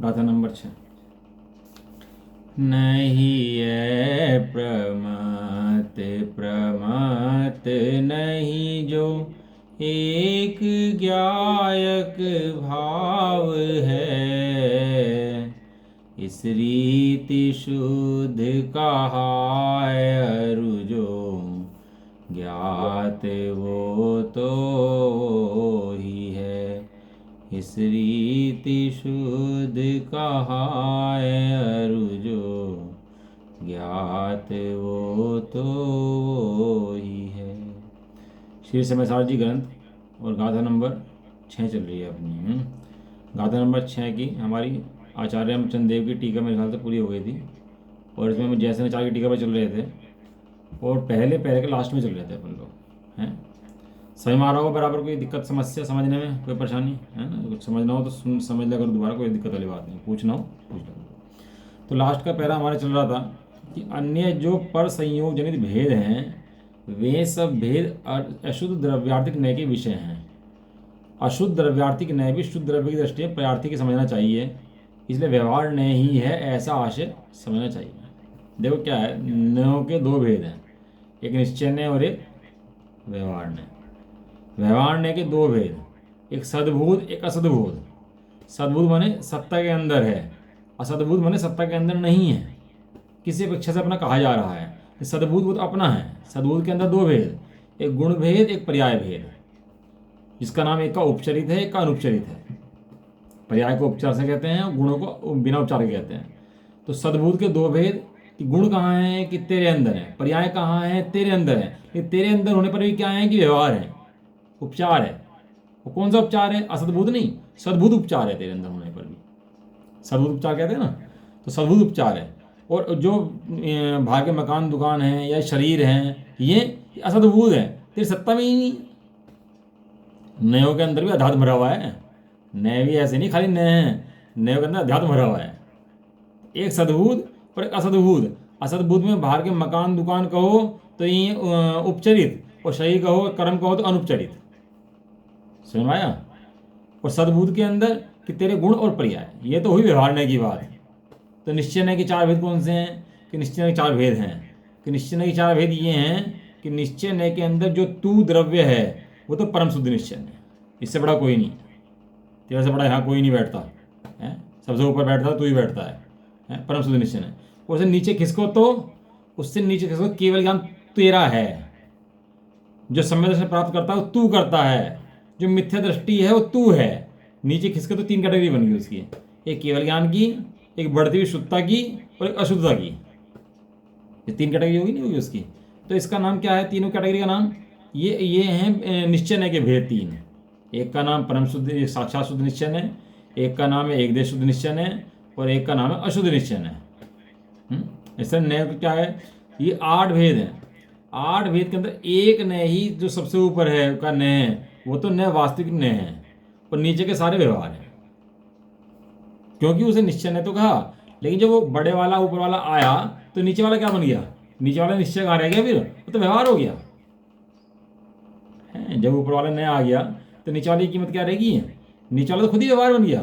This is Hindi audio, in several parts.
गाथा नंबर 6। नहीं है प्रमात प्रमात नहीं जो एक ज्ञायक भाव है, इस रीति शुद्ध कहाय अरु जो ज्ञात वो तो ही है, इस रीति शुद्ध कहाय अरु जो ज्ञात वो तो ही है। श्री समय जी ग्रंथ और गाथा नंबर 6 चल रही है अपनी। गाथा नंबर 6 की हमारी आचार्य रामचंद्र देव की टीका मेरे ख्याल से पूरी हो गई थी, और इसमें हम जैसे आचार्य की टीका पर चल रहे थे, और पहले के लास्ट में चल रहे थे अपन लोग हैं। समझ में आ रहा हो बराबर? कोई दिक्कत समस्या समझने में, कोई परेशानी है ना? कुछ समझना हो तो समझ लिया करो दोबारा, कोई दिक्कत वाली बात नहीं। पूछना हो पूछ लो। तो लास्ट का पैरा हमारा चल रहा था कि अन्य जो पर संयोग जनित भेद हैं वे सब भेद अशुद्ध द्रव्यार्थिक न्याय के विषय हैं। अशुद्ध द्रव्यार्थिक न्याय भी शुद्ध द्रव्य की दृष्टि में प्रयार्थी की समझना चाहिए, इसलिए व्यवहार न्याय ही है ऐसा आशय समझना चाहिए। देखो क्या है, न्यायों के दो भेद हैं, एक निश्चय न्याय और एक व्यवहार न्याय। व्यवहार न्याय के दो भेद, एक सद्भूत एक असद्भूत। सद्भूत माने सत्ता के अंदर है, असद्भूत माने सत्ता के अंदर नहीं है, किसी अपेक्षा से अपना कहा जा रहा है। सद्भूत वो तो अपना है। सद्भूत के अंदर दो भेद, एक गुण भेद एक पर्याय भेद, जिसका नाम एक का उपचरित है एक का अनुपचरित है। पर्याय को उपचार से कहते हैं और गुणों को बिना उपचार के कहते हैं। तो सद्भूत के दो भेद कि गुण कहाँ है कि तेरे अंदर है, पर्याय कहाँ है तेरे अंदर है। ये तेरे अंदर होने पर भी क्या है कि व्यवहार है, उपचार है। वो कौन सा उपचार है? असद्भूत नहीं, सद्भूत उपचार है तेरे अंदर होने पर भी। सद्भूत उपचार कहते हैं ना, तो सद्भूत उपचार है। और जो भाग्य मकान दुकान है या शरीर है ये असद्भूत है, तेरी सत्ता में ही नहीं। नयों के अंदर भी अध्यात्म भरा हुआ है। नए भी ऐसे नहीं खाली नए हैं, नयों के अंदर अध्यात्म भरा हुआ है। एक सद्भूत और एक असद्भूत। असद्भूत में बाहर के मकान दुकान कहो तो ये उपचरित, और शरीर कहो कर्म कहो तो अनुपचरित। समझ में आया? और सद्भूत के अंदर कि तेरे गुण और पर्याय, ये तो हुई व्यवहार न्याय की बात। तो निश्चय न्याय के चार भेद कौन से हैं? कि निश्चय न्याय के चार भेद हैं। कि निश्चय न्याय के चार भेद ये हैं कि निश्चय न्याय के अंदर जो तू द्रव्य है वो तो परम शुद्ध निश्चय है, इससे बड़ा कोई नहीं। तेरे से बड़ा यहाँ कोई नहीं बैठता है, सबसे ऊपर बैठता तू ही बैठता है, परम शुद्ध निश्चय है। उससे नीचे खिसको तो उससे नीचे खिसको केवल ज्ञान तेरा है। जो सम्यक दर्शन प्राप्त करता है वो तू करता है, जो मिथ्या दृष्टि है वो तू है। नीचे खिसके तो तीन कैटेगरी बन गई उसकी, एक केवल ज्ञान की, एक बढ़ती हुई शुद्धता की और एक अशुद्धता की। ये तीन कैटेगरी होगी नहीं होगी उसकी। तो इसका नाम क्या है? तीनों कैटेगरी का नाम ये हैं निश्चय न्याय के भेद तीन। एक का नाम परम शुद्ध साक्षात शुद्ध निश्चय न्याय, एक का नाम है एक देश शुद्ध निश्चय न्याय, और एक का नाम है अशुद्ध निश्चय न्याय। ऐसा न्याय क्या है? ये 8 भेद हैं। 8 भेद के अंदर एक न्याय ही जो सबसे ऊपर है का न्याय है, वो तो न्याय वास्तविक न्याय है, और नीचे के सारे व्यवहार हैं। क्योंकि उसे निश्चय न्याय तो कहा, लेकिन जब वो बड़े वाला ऊपर वाला आया तो नीचे वाला क्या बन गया? नीचे वाला निश्चय कहाँ रह गया? फिर वो तो व्यवहार हो गया है। जब ऊपर वाला न्याय आ गया तो नीचे वाले की कीमत क्या रहेगी? नीचे वाला तो खुद ही व्यवहार बन गया।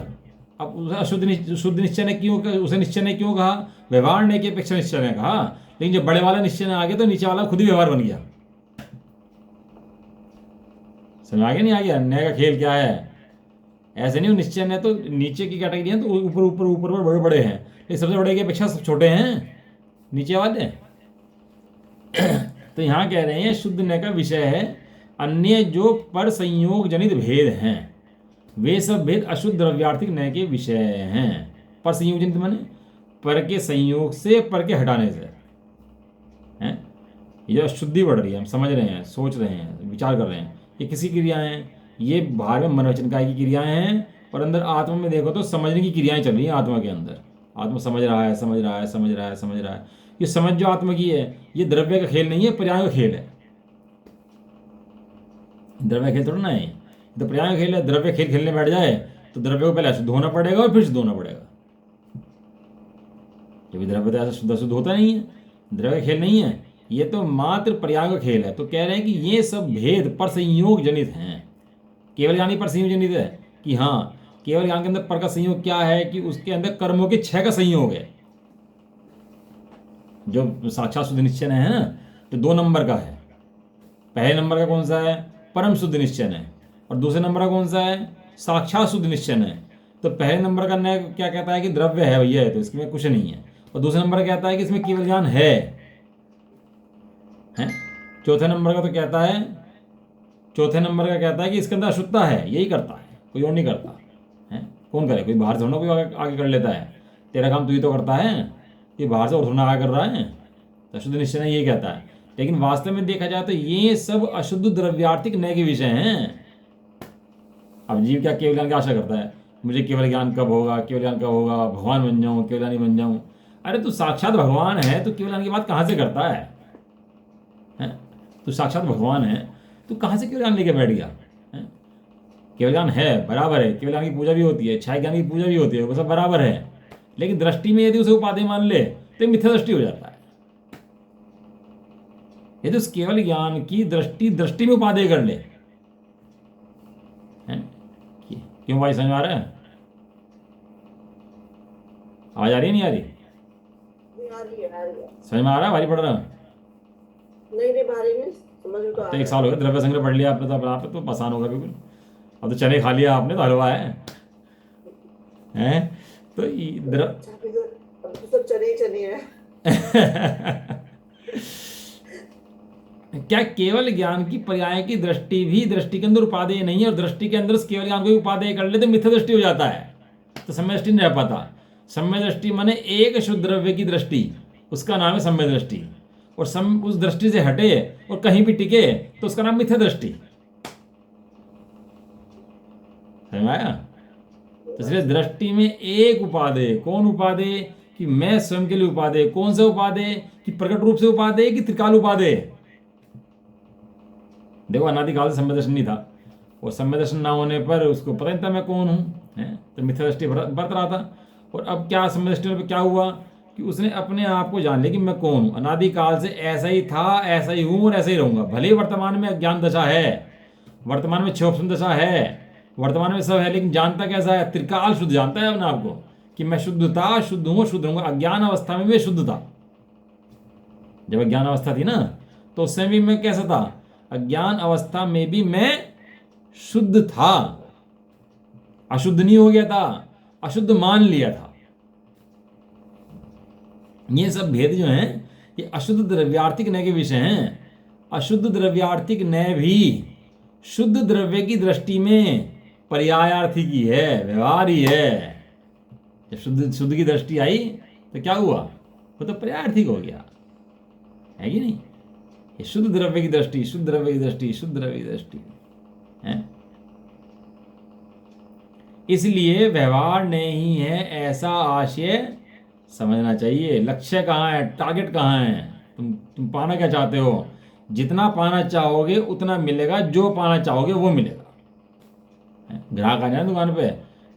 अब उसे अशुद्ध शुद्ध निश्चय ने क्यों, उसे निश्चय ने क्यों कहा? व्यवहार ने की अपेक्षा निश्चय ने कहा। लेकिन जब बड़े वाला निश्चय ने आ गया तो नीचे वाला खुद ही व्यवहार बन गया। समझ आ गया नहीं आ गया न्याय का खेल क्या है? ऐसे नहीं, निश्चय ने तो नीचे की कैटेगरी है तो ऊपर ऊपर ऊपर ऊपर बड़े बड़े हैं, लेकिन सबसे बड़े की अपेक्षा सब छोटे हैं नीचे वाले। तो यहाँ कह रहे हैं शुद्ध न्याय का विषय है अन्य जो पर संयोग जनित भेद हैं वे सब भेद अशुद्ध द्रव्यार्थिक न्याय के विषय हैं। पर संयोग जनित माने पर के संयोग से, पर के हटाने से हैं। ये अशुद्धि बढ़ रही है, हम समझ रहे हैं, सोच रहे हैं, विचार कर रहे हैं। ये किसी क्रियाएं हैं, ये बाहर में मनोवचनकाय की क्रियाएं हैं, और अंदर आत्मा में देखो तो समझने की क्रियाएं चल रही हैं। आत्मा के अंदर आत्मा समझ रहा है, समझ रहा है, समझ रहा है, समझ रहा है। ये समझ जो आत्मा की है, ये द्रव्य का खेल नहीं है, पर्याय का खेल है। द्रव्य खेल थोड़ा ना है, तो पर्याय खेल है। द्रव्य खेल खेलने बैठ जाए तो द्रव्य को पहले शुद्ध होना पड़ेगा और फिर शुद्ध होना पड़ेगा। जब द्रव्य तो ऐसा शुद्ध होता नहीं है, द्रव्य खेल नहीं है, ये तो मात्र पर्याय का खेल है। तो कह रहे हैं कि ये सब भेद पर संयोग जनित हैं। केवल यानी पर संयोग जनित है कि हाँ, केवल ज्ञान के अंदर पर का संयोग क्या है कि उसके अंदर कर्मों के 6 का संयोग है। जो साक्षात शुद्ध निश्चय है ना, तो 2 नंबर का है। पहले नंबर का कौन सा है? परम शुद्ध निश्चय है। और दूसरे नंबर का कौन सा है? साक्षात शुद्ध निश्चय है। तो पहले नंबर का न्याय क्या कहता है कि द्रव्य है भैया, है तो इसमें कुछ नहीं है। और दूसरे नंबर का कहता है कि इसमें केवल ज्ञान है। चौथे नंबर का तो कहता है, चौथे नंबर का कहता है कि इसके अंदर अशुद्धता है, यही करता है, कोई और नहीं करता है। कौन करे? कोई बाहर से थोड़ा कोई आगे कर लेता है। तेरा काम तू ही तो करता है, कि बाहर से और थोड़ा आगे कर रहा है। तो अशुद्ध निश्चय ये कहता है। लेकिन वास्तव में देखा जाए तो ये सब अशुद्ध द्रव्यार्थिक नए के विषय हैं। अब जीव क्या केवल ज्ञान की आशा करता है? मुझे केवल ज्ञान कब होगा, केवल ज्ञान कब होगा, भगवान बन जाऊं, केवल ज्ञानी बन जाऊं। अरे तू साक्षात भगवान है, तो केवल ज्ञान की बात कहाँ से करता है? तू साक्षात भगवान है, तू कहाँ से केवल ज्ञान लेके बैठ गया? केवल ज्ञान है, बराबर है, केवल ज्ञान की पूजा भी होती है, छाया ज्ञान की पूजा भी होती है, वो सब बराबर है। लेकिन दृष्टि में यदि उसे उपाधि मान ले तो मिथ्या दृष्टि हो जाता है। यदि उस केवल ज्ञान की दृष्टि में उपाधि कर ले, क्यों भाई? समझ आ रहा है? आवाज आ रही है नहीं आ रही? आ रही है। समझ में आ रहा है? भारी पड़ रहा? नहीं बारी में समझ में तो आ 1 साल हो गया द्रव्य संग्रह पढ़ लिया आपने, तो अपने आप तो परेशान होगा बिल्कुल। अब तो चने खा लिया आपने, तो हलवा है तो अब तो सब चने है। क्या केवल ज्ञान की पर्याय की दृष्टि भी दृष्टि के अंदर उपादेय नहीं है, और दृष्टि के अंदर उस केवल ज्ञान को उपादेय कर ले तो मिथ्या दृष्टि हो जाता है, तो सम्यक दृष्टि नहीं रह पाता। सम्यक दृष्टि माने एक शुद्ध द्रव्य की दृष्टि, उसका नाम है सम्यक दृष्टि। और उस दृष्टि से हटे और कहीं भी टिके तो उसका नाम मिथ्या दृष्टि। समझ में आया? तो इसलिए दृष्टि में एक उपादेय, कौन उपादेय? कि मैं स्वयं के लिए उपादेय। कौन सा उपादेय? कि प्रकट रूप से उपादेय कि त्रिकाल उपादेय। देखो अनादिकाल से सम्यक दर्शन नहीं था, और सम्यक दर्शन ना होने पर उसको पता नहीं था मैं कौन हूँ, तो मिथ्या दृष्टि बरत रहा था। और अब क्या सम्यक दृष्टि में क्या हुआ कि उसने अपने आप को जान लिया कि मैं कौन हूँ। अनादिकाल से ऐसा ही था, ऐसा ही हूँ और ऐसा ही रहूंगा। भले ही वर्तमान में अज्ञान दशा है, वर्तमान में क्षोभन दशा है, वर्तमान में सब है, लेकिन जानता कैसा है? त्रिकाल शुद्ध जानता है अपने आप को कि मैं शुद्ध था, शुद्ध हूँ, शुद्ध रहूंगा। अज्ञान अवस्था में भी शुद्ध था। जब अज्ञान अवस्था थी ना, तो उस समय भी मैं कैसा था? अज्ञान अवस्था में भी मैं शुद्ध था, अशुद्ध नहीं हो गया था, अशुद्ध मान लिया था। ये सब भेद जो हैं ये अशुद्ध द्रव्यार्थिक नय के विषय हैं। अशुद्ध द्रव्यार्थिक नय भी शुद्ध द्रव्य की दृष्टि में पर्यायार्थी की है, व्यवहार ही है। जब शुद्ध की दृष्टि आई तो क्या हुआ? वो तो पर्यायार्थी हो गया, है कि नहीं? ये शुद्ध द्रव्य की दृष्टि, शुद्ध द्रव्य की दृष्टि, शुद्ध द्रव्य की दृष्टि है। इसलिए व्यवहार नहीं है ऐसा आशय समझना चाहिए। लक्ष्य कहाँ है? टारगेट कहाँ है? तुम पाना क्या चाहते हो? जितना पाना चाहोगे उतना मिलेगा, जो पाना चाहोगे वो मिलेगा। ग्राहक आ जाए दुकान पे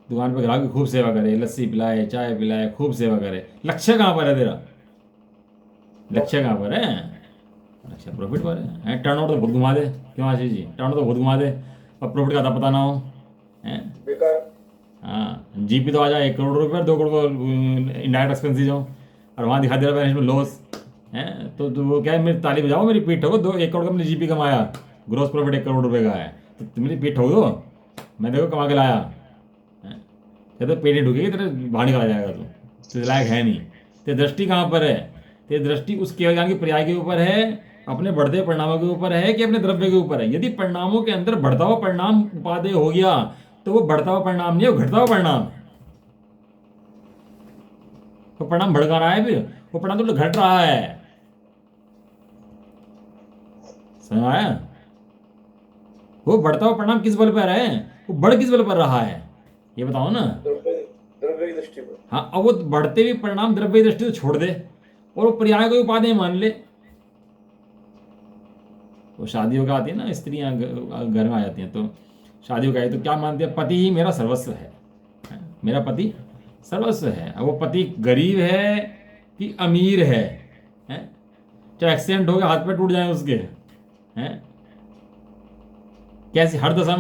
ग्राहक की खूब सेवा करे, लस्सी पिलाए, चाय पिलाए, खूब सेवा करे। लक्ष्य कहाँ पर है तेरा? लक्ष्य कहाँ पर है? लक्ष्य प्रॉफिट पर है। टर्नओवर तो बहुत घुमा दे। क्यों आशीष जी? टर्नओवर तो बहुत घुमा दे और प्रॉफिट का पता ना हो। हाँ, जीपी तो आ जाए 1 करोड़ रुपये, 2 करोड़ को इनडायरेक्ट एक्सपेंसिस हो, और वहाँ दिखा दे रहा है लॉस है। तो वो क्या है, मेरी ताली बजाओ, मेरी पीठ ठोको। 1 करोड़ का मैंने जीपी कमाया, ग्रोस प्रॉफिट 1 करोड़ रुपये का है, तो मेरी पीठ ठोक दो, मैं देखो कमा के लाया। कहते पेट ही ढुकेगी, तेरे बाहर निकला जाएगा, तो लायक है नहीं। तेरी दृष्टि कहाँ पर है? तेरी दृष्टि उस केवल ज्ञान की पर्याय के ऊपर है, अपने बढ़ते परिणामों के ऊपर है, कि अपने द्रव्य के ऊपर है? यदि परिणामों के अंदर बढ़ता हुआ परिणाम उपादेय हो गया तो वो बढ़ता हुआ परिणाम नहीं है, वो घटता हुआ परिणाम है। तो परिणाम भड़का रहा है, फिर वो परिणाम तो घट रहा है। समझ आया? वो बढ़ता हुआ परिणाम किस बल पर है? वो बढ़ किस बल पर रहा है, ये बताओ ना। द्रव्य की दृष्टि पर। हाँ, अब वो बढ़ते हुए परिणाम द्रव्य दृष्टि तो छोड़ दे और वो पर्याय को उपादेय मान ले। वो शादियों का आती है ना, स्त्रियां घर में आ जाती हैं, तो शादियों का है तो क्या मानते हैं? पति ही मेरा सर्वस्व है, मेरा पति सर्वस्व है। अब वो पति गरीब है कि अमीर है, चाहे एक्सीडेंट हो गया, हाथ पैर टूट जाए उसके, हैं कैसी? हर दशा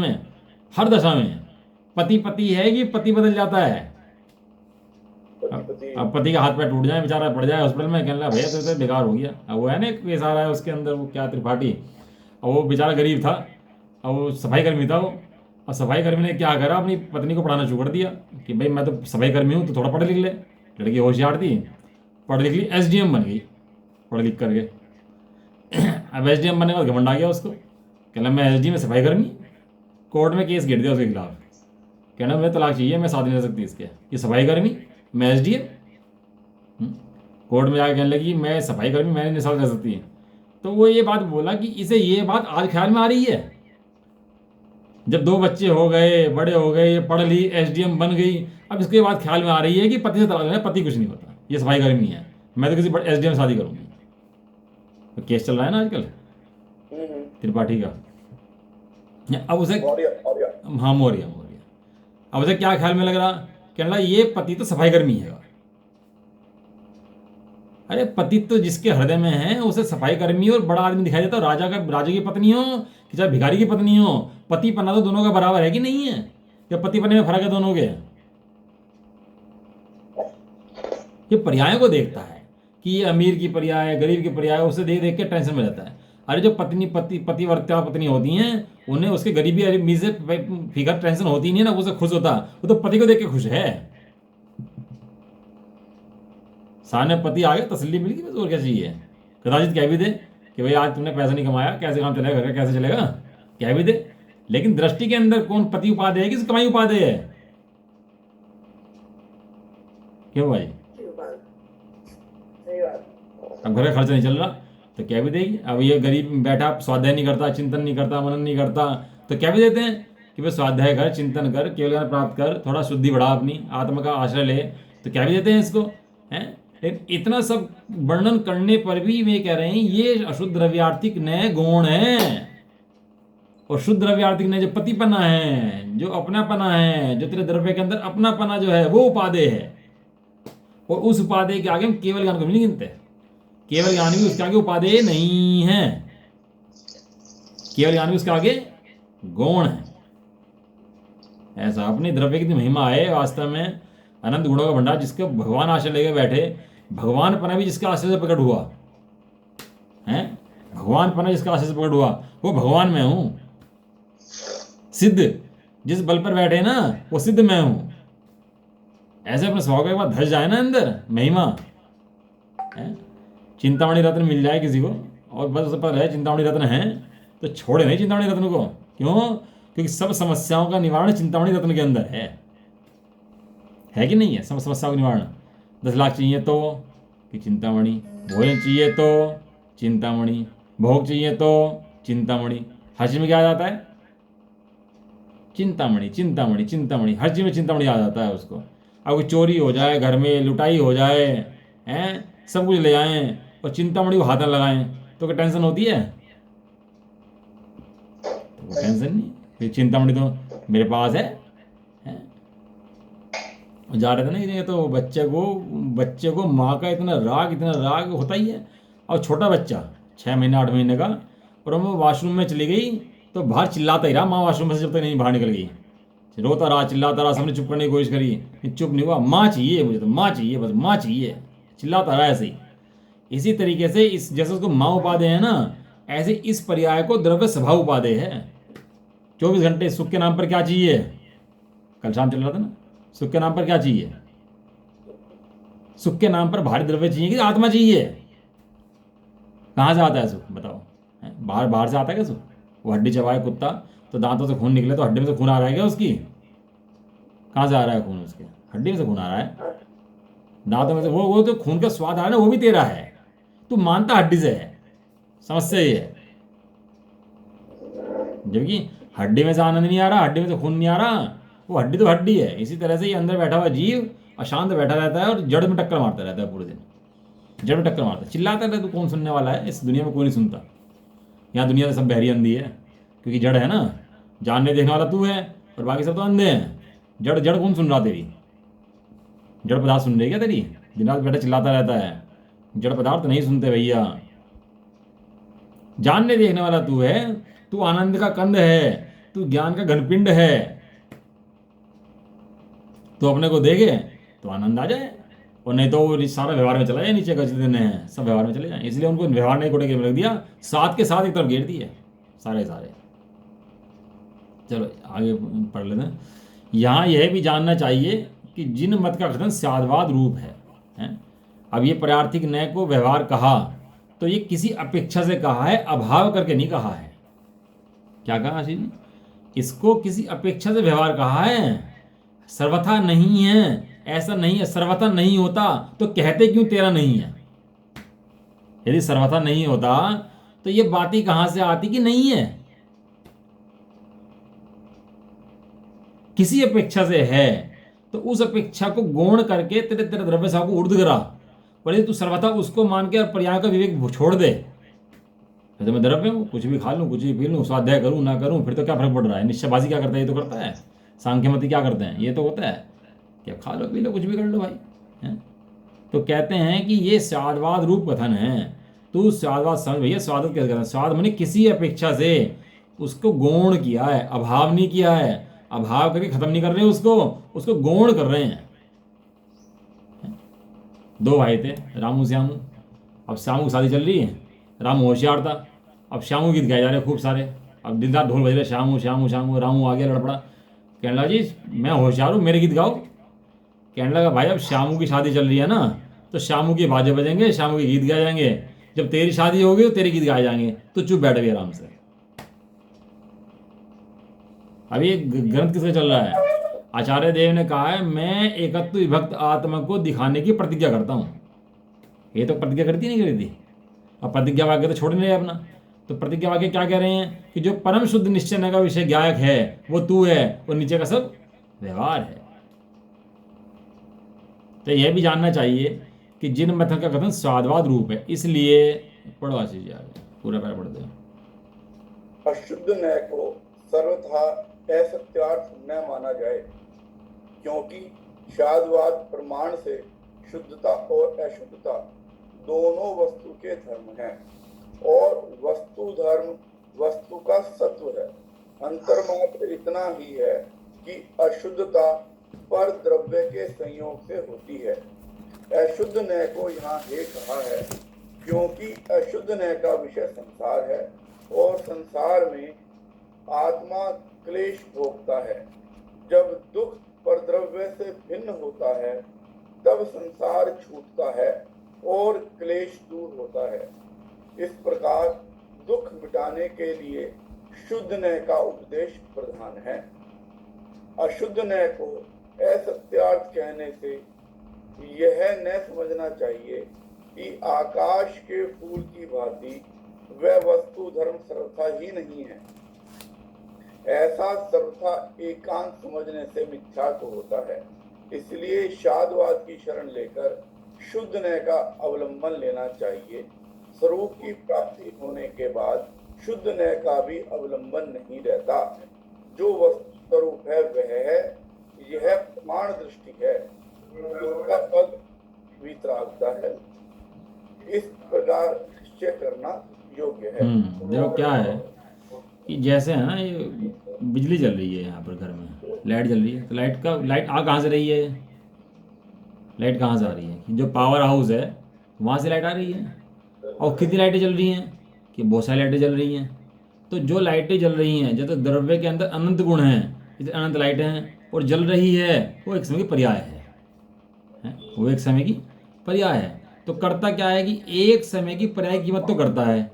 में पति पति है कि पति बदल जाता है? पति अब पति का हाथ पैर टूट जाए, बेचारा पड़ जाए हॉस्पिटल में, कहने लगा भैया तो बेकार हो गया। अब वो है ना एक केस आ रहा है उसके अंदर, वो क्या त्रिपाठी, अब वो बेचारा गरीब था, अब वो सफाई कर्मी था वो, और सफाई कर्मी ने क्या करा, अपनी पत्नी को पढ़ाना शुरू कर दिया कि भाई मैं तो सफाई कर्मी हूँ तो थोड़ा पढ़ लिख ले। लड़की होशियार थी, पढ़ लिख ली, SDM बन गई पढ़ लिख करके। अब SDM बनने के बाद घमंड आ गया उसको, कहना मैं SDM में सफाई कर्मी, कोर्ट में केस गिर दिया उसके खिलाफ, कहना मुझे तलाक चाहिए, मैं साथ नहीं रह सकती इसके, ये सफाई कर्मी मैं SDM। कोर्ट में जाकर कहने लगी मैं सफाई कर्मी, मैं नहीं साथ रह सकती। तो वो ये बात बोला कि इसे ये बात आज ख्याल में आ रही है, जब 2 बच्चे हो गए, बड़े हो गए, पढ़ ली, SDM बन गई, अब इसके बाद ख्याल में आ रही है कि पति से तलाक लेना, पति कुछ नहीं होता, ये सफाई कर्मी है, मैं तो किसी SDM शादी करूंगी। तो केस चल रहा है ना आजकल त्रिपाठी का। अब उसे हाँ मौर्य, अब उसे क्या ख्याल में लग रहा, कहने लगा ये पति तो सफाई कर्मी है। अरे पति तो जिसके हृदय में है उसे सफाई कर्मी और बड़ा आदमी दिखाई देता है, राजा की पत्नी हो कि चाहे भिखारी की पत्नी हो, पति पन्ना तो दोनों का बराबर है कि नहीं है? या पति पन्ने में फर्क है दोनों के? ये पर्यायों को देखता है कि ये अमीर की पर्याय है, गरीब की पर्याय है, उसे देख देख के टेंशन में रहता है। अरे जो पतिवर्ता पत्नी होती हैं, उन्हें उसके गरीबी अमीर से फिकर टेंशन होती नहीं है ना, उसे खुश होता, वो तो पति को देख के खुश है। सामने पति आ गया, तसल्ली मिल गई, बस और क्या चाहिए। कदाचित कह भी दे कि भाई आज तुमने पैसा नहीं कमाया, कैसे काम चलेगा, घर का कैसे चलेगा, कह भी दे, लेकिन दृष्टि के अंदर कौन पति उपादेय है कि कमाई उपादेय है? क्यों भाई? अब घर का खर्चा नहीं चल रहा तो क्या भी देगी। अब ये गरीब बैठा, स्वाध्याय नहीं करता, चिंतन नहीं करता, मनन नहीं करता, तो क्या भी देते हैं कि भाई स्वाध्याय कर, चिंतन कर, केवल ज्ञान प्राप्त कर, थोड़ा शुद्धि बढ़ा, अपनी आत्मा का आश्रय ले, तो क्या भी देते हैं इसको, हैं। लेकिन इतना सब वर्णन करने पर भी वे कह रहे हैं ये अशुद्ध द्रव्यार्थिक नए गुण है, और शुद्ध द्रव्यार्थिक ने जो पतिपना है, जो अपनापना है, जो तेरे द्रव्य के अंदर अपनापना जो है वो उपादेय है, और उस उपादेय के आगे हम केवल ज्ञान को भी नहीं गिनते। केवल ज्ञान भी उसके आगे उपादेय नहीं है, केवल ज्ञान भी उसके आगे गौण है। ऐसा अपने द्रव्य की महिमा है वास्तव में, अनंत गुणों का भंडार, जिसके भगवान आश्रय लेके बैठे, भगवान पना भी जिसका आश्रय से प्रकट हुआ है, भगवान पना जिसका आश्रय से प्रकट हुआ, वो भगवान मैं हूं। सिद्ध जिस बल पर बैठे ना, वो सिद्ध मैं हूं। ऐसे अपने स्वभाव के बाद धस जाए ना अंदर महिमा, चिंतामणि रत्न मिल जाए किसी को और बस उसे पता है चिंतामणि रत्न है, तो छोड़े नहीं चिंतामणि रत्न को। क्यों? क्योंकि सब समस्याओं का निवारण चिंतामणि रत्न के अंदर है कि नहीं है? सब समस्याओं का निवारण। 10 लाख चाहिए तो कि चिंतामणि, भोजन चाहिए तो चिंतामणि, भोग चाहिए तो चिंतामणि, हर चीज में क्या आ जाता है? चिंतामणि, चिंतामणि, चिंतामणि, हर चीज में चिंतामणि आ जाता है उसको। अब कोई चोरी हो जाए, घर में लुटाई हो जाए, हैं, सब कुछ ले आएं और चिंतामणि को हाथ न लगाएं, तो क्या टेंशन होती है? तो टेंशन नहीं, फिर चिंतामणि तो मेरे पास है। जा रहे थे ना, ये तो बच्चे को माँ का इतना राग होता ही है। और छोटा बच्चा 6 महीने 8 महीने का, और वो वॉशरूम में चली गई तो बाहर चिल्लाता ही रहा माँ वॉशरूम में से, जब तक नहीं बाहर निकल गई, रोता रहा, चिल्लाता रहा, सबने चुप करने की कोशिश करी, चुप नहीं हुआ। माँ चाहिए मुझे, तो माँ चाहिए, बस माँ चाहिए, चिल्लाता रहा ऐसे ही। इसी तरीके से इस जैसे उसको माँ उपादेय है ना, ऐसे इस पर्याय को द्रव्य स्वभाव उपादेय है। 24 घंटे सुख के नाम पर क्या चाहिए? कल शाम चल रहा था ना, सुख के नाम पर क्या चाहिए? सुख के नाम पर भारी द्रव्य चाहिए कि आत्मा चाहिए? कहाँ से आता है सुख बताओ? बाहर से आता है क्या सुख? वो हड्डी चबाए कुत्ता तो दांतों से खून निकले तो हड्डी में से खून आ रहा है क्या उसकी? कहाँ से आ रहा है खून? उसके हड्डी में से खून आ रहा है, दांतों में से। वो तो खून का स्वाद आ रहा है ना, वो भी तेरा है, तू मानता हड्डी से है। समस्या ये है, जबकि हड्डी में से आनंद नहीं आ रहा, हड्डी में से खून नहीं आ रहा, वो हड्डी तो हड्डी है। इसी तरह से ये अंदर बैठा हुआ जीव अशांत बैठा रहता है और जड़ में टक्कर मारता रहता है पूरे दिन, जड़ में टक्कर मारता है, चिल्लाता रहता है। तो कौन सुनने वाला है? इस दुनिया में कोई नहीं सुनता। यहाँ दुनिया में सब बहरी अंधी है, क्योंकि जड़ है ना, जानने देखने वाला तू है और बाकी सब तो अंधे हैं। जड़ कौन सुन रहा? तेरी जड़ पदार्थ सुन रही है क्या तेरी? दिन रात बैठा चिल्लाता रहता है, जड़ पदार्थ नहीं सुनते भैया। जानने देखने वाला तू है, तू आनंद का कंद है, तू ज्ञान का घनपिंड है। तो अपने को देखे तो आनंद आ जाए, और नहीं तो वो सारा व्यवहार में चला जाए, नीचे का जितने हैं सब व्यवहार में चले जाए। इसलिए उनको व्यवहार नहीं कोटे में रख दिया, साथ के साथ एक तरफ घेर दिए सारे सारे। चलो आगे पढ़ लेते हैं। यहाँ यह भी जानना चाहिए कि जिन मत का कथन स्यादवाद रूप है? अब ये प्रार्थिक नय को व्यवहार कहा तो ये किसी अपेक्षा से कहा है, अभाव करके नहीं कहा है। क्या कहा आशीष जी? इसको किसी अपेक्षा से व्यवहार कहा है, सर्वथा नहीं है, ऐसा नहीं है। सर्वथा नहीं होता तो कहते क्यों तेरा नहीं है? यदि सर्वथा नहीं होता तो ये बात ही कहां से आती कि नहीं है? किसी अपेक्षा से है तो उस अपेक्षा को गौण करके तेरे तेरे द्रव्य सा को ऊर्ध्व करा। पर यदि तू सर्वथा उसको मान के और पर्याय का विवेक छोड़ दे, तो मैं द्रव्य हूँ, कुछ भी खा लूँ, कुछ भी पी लूँ, स्वाध्याय करूँ ना करूँ, फिर तो क्या फर्क पड़ रहा है? निश्चयबाजी क्या करता है? ये तो करता है। सांख्यमति क्या करते हैं? ये तो होता है कि खा लो पी लो कुछ भी कर लो भाई, है? तो कहते हैं कि ये स्वादवाद रूप कथन है। तू स्वादवाद समझ भैया, स्वादत कैसे करना? स्वाद मैंने किसी अपेक्षा से उसको गौण किया है, अभाव नहीं किया है। अभाव करके खत्म नहीं कर रहे उसको गौण कर रहे हैं। दो भाई थे, रामू श्यामू। अब श्यामू की शादी चल रही है, रामू होशियार था। अब श्यामू गीत गाए जा रहे खूब सारे, अब दिलदार ढोल बज रहे, श्यामू श्यामू श्यामू। रामू आ गया लड़पड़ा, कहने लगा जी मैं होशियार हूँ, मेरे गीत गाओ। कहने लगा भाई अब श्यामू की शादी चल रही है ना, तो श्यामू के बाजे बजेंगे, श्यामू के गीत गाए जाएंगे। जब तेरी शादी होगी तो तेरे गीत गाए जाएंगे, तो चुप बैठ गए आराम से। अभी ग्रंथ किसका चल रहा है? आचार्य देव ने कहा है मैं एकत्व विभक्त आत्मा को दिखाने की प्रतिज्ञा करता हूं। ये तो प्रतिज्ञा करती नहीं करी थी। अब प्रतिज्ञा वाक्य तो छोड़ नहीं रहे अपना। तो प्रतिज्ञा वाक्य क्या कह रहे हैं कि जो परम शुद्ध निश्चय का विषय ज्ञायक है वो तू है, और नीचे का सब व्यवहार है। तो यह भी जानना चाहिए कि जिन मथन का कथन स्वादवाद रूप है। इसलिए पढ़ो आशीष जी आगे पूरा पैरा पढ़ दो। अशुद्ध नय को सर्वथा असत्यार्थ न माना जाए, क्योंकि शादवाद प्रमाण से शुद्धता और अशुद्धता दोनों वस्तु के धर्म हैं, और वस्तु धर्म वस्तु का सत्व है। अंतर मात्र इतना ही है कि अशुद्धता पर द्रव्य के संयोग से होती है। अशुद्ध नय को यहाँ हे कहा है क्योंकि अशुद्ध नय का विषय संसार है, और संसार में आत्मा क्लेश भोगता है। जब दुख पर द्रव्य से भिन्न होता है तब संसार छूटता है और क्लेश दूर होता है। इस प्रकार दुख मिटाने के लिए शुद्ध नय का उपदेश प्रधान है। अशुद्ध नय को असत्यार्थ कहने से यह न समझना चाहिए कि आकाश के फूल की भांति वह वस्तु धर्म सर्वथा ही नहीं है। ऐसा सर्वथा एकांत समझने से मिथ्यात्व होता है। इसलिए शादवाद की शरण लेकर शुद्ध नय का अवलंबन लेना चाहिए। स्वरूप की प्राप्ति होने के बाद शुद्ध नय का भी अवलंबन नहीं रहता। जो वस्तु स्वरूप है वह है, यह प्रमाण दृष्टि है, उसका पद वितरागता है। इस प्रकार निश्चय करना योग्य है। देखो क्या है कि जैसे है ना, ये बिजली जल रही है यहाँ पर घर में, लाइट जल रही है, तो लाइट आ कहाँ से रही है? लाइट कहाँ से आ रही है? जो पावर हाउस है वहाँ से लाइट आ रही है। और कितनी लाइटें जल रही हैं? कि बहुत सारी लाइटें जल रही हैं। तो जो लाइटें जल रही हैं, जब तक द्रव्य के अंदर अनंत गुण हैं, इतने अनंत लाइटें हैं और जल रही है, वो एक समय की पर्याय है? वो एक समय की पर्याय है। तो करता क्या है कि एक समय की पर्याय कीमत तो करता है?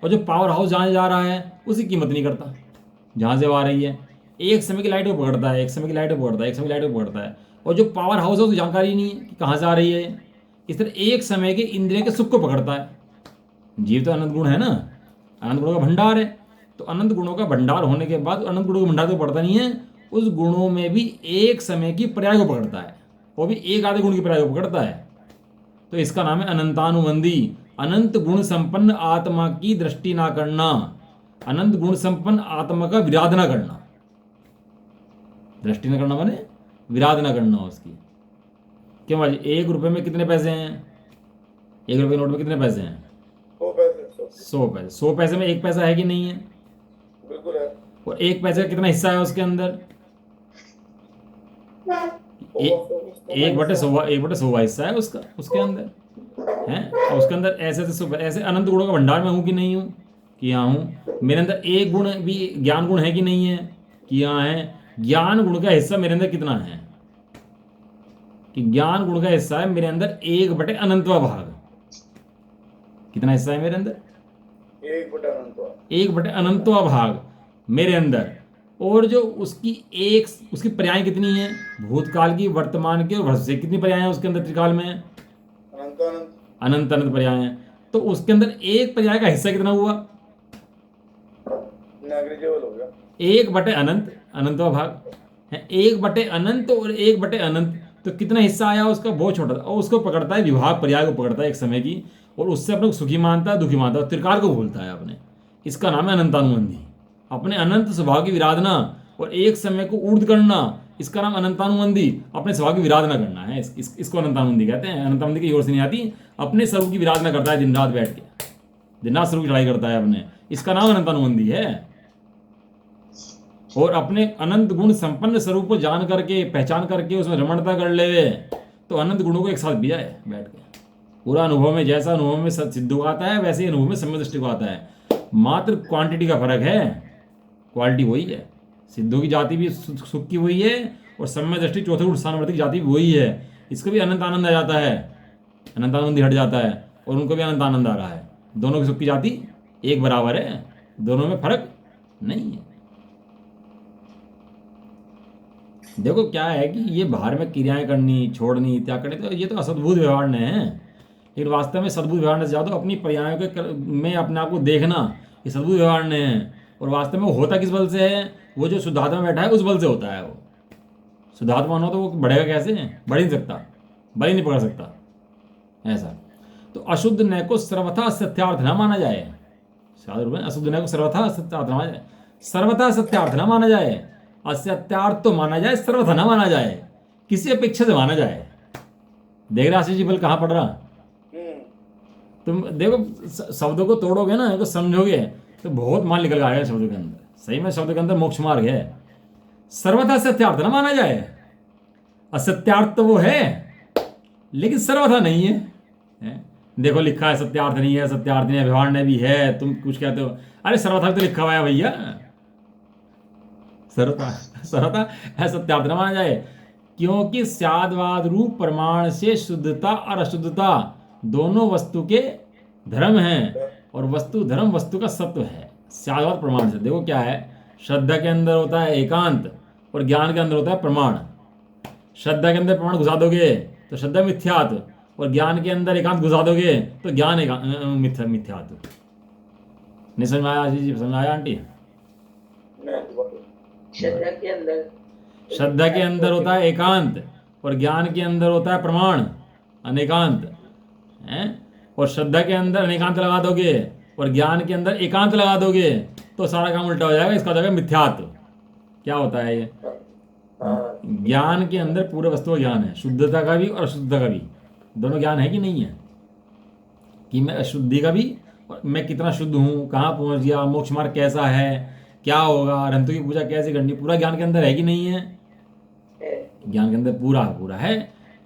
और जो पावर हाउस जहाँ जा रहा है उसकी कीमत नहीं करता, जहाँ से वो आ रही है। एक समय की लाइट को पकड़ता है, एक समय की लाइट को पकड़ता है, एक समय की लाइट को पकड़ता है। और जो पावर हाउस है उसकी जानकारी नहीं है कि कहाँ से आ रही है। इस तरह एक समय के इंद्रिय के सुख को पकड़ता है। जीव तो अनंत गुण है ना, अनंत गुणों का भंडार है। तो अनंत गुणों का भंडार होने के बाद अनंत गुणों का भंडार तो पड़ता नहीं है, उस गुणों में भी एक समय की पर्याय को पकड़ता है, वो भी एक आधे गुण की पर्याय को पकड़ता है। तो इसका नाम है अनंतानुबंधी। अनंत गुण संपन्न आत्मा की दृष्टि ना करना, अनंत गुण संपन्न आत्मा का विराध ना करना। दृष्टि ना करना माने विराध ना करना उसकी। क्यों भाई? 1 रुपए में कितने पैसे हैं? 1 रुपए नोट में कितने पैसे हैं? 100 पैसे। 100 पैसे। 100 पैसे में 1 पैसा है कि नहीं है? बिल्कुल है। और 1 पैसे का कितना हिस्सा है उसके अंदर? एक बटे 100 हिस्सा है उसका, उसके अंदर है। और उसके अंदर ऐसे अनंत गुणों का भंडार में हूँ कि नहीं हूँ, कि हाँ हूँ। मेरे अंदर एक गुण भी ज्ञान गुण है कि नहीं है, कि हाँ है। ज्ञान गुण का हिस्सा मेरे अंदर कितना है, कि ज्ञान गुण का हिस्सा है मेरे अंदर 1/अनंतवा भाग। कितना हिस्सा है मेरे अंदर, 1/अनंतवा भाग मेरे अंदर। और जो उसकी पर्याय कितनी है, भूतकाल की, वर्तमान की और भविष्य की। कितनी पर्याय है उसके अंदर त्रिकाल में, अनंत अनंत पर्याय है। तो उसके अंदर एक पर्याय का हिस्सा कितना हुआ, नेग्लिजिबल हो गया। 1/अनंत, अनंतवा भाग है। 1/अनंत और 1/अनंत, तो कितना हिस्सा आया उसका, बहुत छोटा था। और उसको पकड़ता है विभाग, पर्याय को पकड़ता है एक समय की, और उससे अपने को सुखी मानता है, दुखी मानता है, त्रिकाल को भूलता है अपने। इसका नाम है अनंतानुबंधी। अपने अनंत स्वभाव की विराधना और एक समय को ऊर्ध करना, इसका नाम अनंतानुबंधी। अपने स्वभाव की विराधना करना है, इसको अनंतानुबंधी कहते हैं। अनंतानुबंधी की ओर से नहीं आती, अपने स्वरूप की विराधना करता है दिन रात बैठ के, दिन रात स्वरूप की लड़ाई करता है अपने, इसका नाम अनंतानुबंधी है। और अपने अनंत गुण संपन्न स्वरूप को जान करके, पहचान करके उसमें रमणता कर ले, तो अनंत गुणों को एक साथ पिया है बैठ के। पूरा अनुभव में, जैसा अनुभव में सिद्ध को आता है, वैसे ही अनुभव में सम्यक दृष्टि को आता है। मात्र क्वांटिटी का फर्क है, क्वालिटी वही है। सिद्धों की जाति भी सुख की वही है, और सम्यक दृष्टि चौथे गुण स्थानवर्ती की जाति भी वही है। इसको भी अनंत आनंद आ जाता है, अनंत आनंद हट जाता है, और उनको भी अनंत आनंद आ रहा है। दोनों की सुख की जाति एक बराबर है, दोनों में फर्क नहीं है। देखो क्या है कि ये बाहर में क्रियाएं करनी, छोड़नी, त्याग करनी, तो ये तो असद्भुत व्यवहार ने है। लेकिन वास्तव में सद्भुत व्यवहार ने ज़्यादा अपनी पर्यायों के में अपने आप को देखना, ये सद्भुत व्यवहार ने है। और वास्तव में वो होता किस बल से है, वो जो शुद्धात्मा बैठा है उस बल से होता है। वो शुद्धात्मा हो तो वो बढ़ेगा कैसे, बढ़ ही नहीं सकता, बल ही नहीं पकड़ सकता ऐसा। तो अशुद्ध नय को सर्वथा सत्यार्थ न माना जाए। अशुद्ध नय को सर्वथा सत्यार्थ न माना जाए, सर्वथा सत्यार्थ न माना जाए। असत्यार्थ तो माना जाए, सर्वथा न माना जाए, किसी अपेक्षा से माना जाए। देख रहे आशीष जी बल कहाँ पड़ रहा। तुम देखो शब्दों को तोड़ोगे ना, इनको समझोगे तो बहुत माल निकल आएगा शब्दों के अंदर। सही में शब्द के अंदर मोक्ष मार्ग है। सर्वथा सत्यार्थ न माना जाए, असत्यार्थ तो वो है लेकिन सर्वथा नहीं है। देखो लिखा है सत्यार्थ नहीं है, सत्यार्थ नहीं है, व्यवहार ने भी है, तुम कुछ कहते हो, अरे सर्वथा तो लिखा हुआ है भैया। सर्वथा सत्यार्थ न माना जाए, क्योंकि स्यादवाद रूप प्रमाण से शुद्धता और अशुद्धता दोनों वस्तु के धर्म हैं, और वस्तु धर्म वस्तु का सत्व है। स्यादवाद प्रमाण से देखो क्या है, श्रद्धा के अंदर होता है एकांत, और ज्ञान के अंदर होता है प्रमाण। श्रद्धा के अंदर प्रमाण घुसा दोगे तो श्रद्धा मिथ्यात्व, और ज्ञान के अंदर एकांत घुसा दोगे तो ज्ञान मिथ्यात्व। नहीं समझ में आया आशीष जी, समझ में आया आंटी। श्रद्धा के अंदर होता है एकांत, और ज्ञान के अंदर होता है प्रमाण अनेकांत है। और श्रद्धा के अंदर अनेकांत लगा दोगे और ज्ञान के अंदर एकांत लगा दोगे तो सारा काम उल्टा हो जाएगा। इसका हो जाएगा मिथ्यात्व। क्या होता है ये, ज्ञान के अंदर पूरे वस्तु का ज्ञान है, शुद्धता का भी और अशुद्धता का भी, दोनों ज्ञान है कि नहीं है, कि मैं अशुद्धि का भी, और मैं कितना शुद्ध हूँ, कहाँ पहुँच गया, मोक्ष मार्ग कैसा है, क्या होगा, रंतु की पूजा कैसे करनी, पूरा ज्ञान के अंदर है कि नहीं है। ज्ञान के अंदर पूरा है,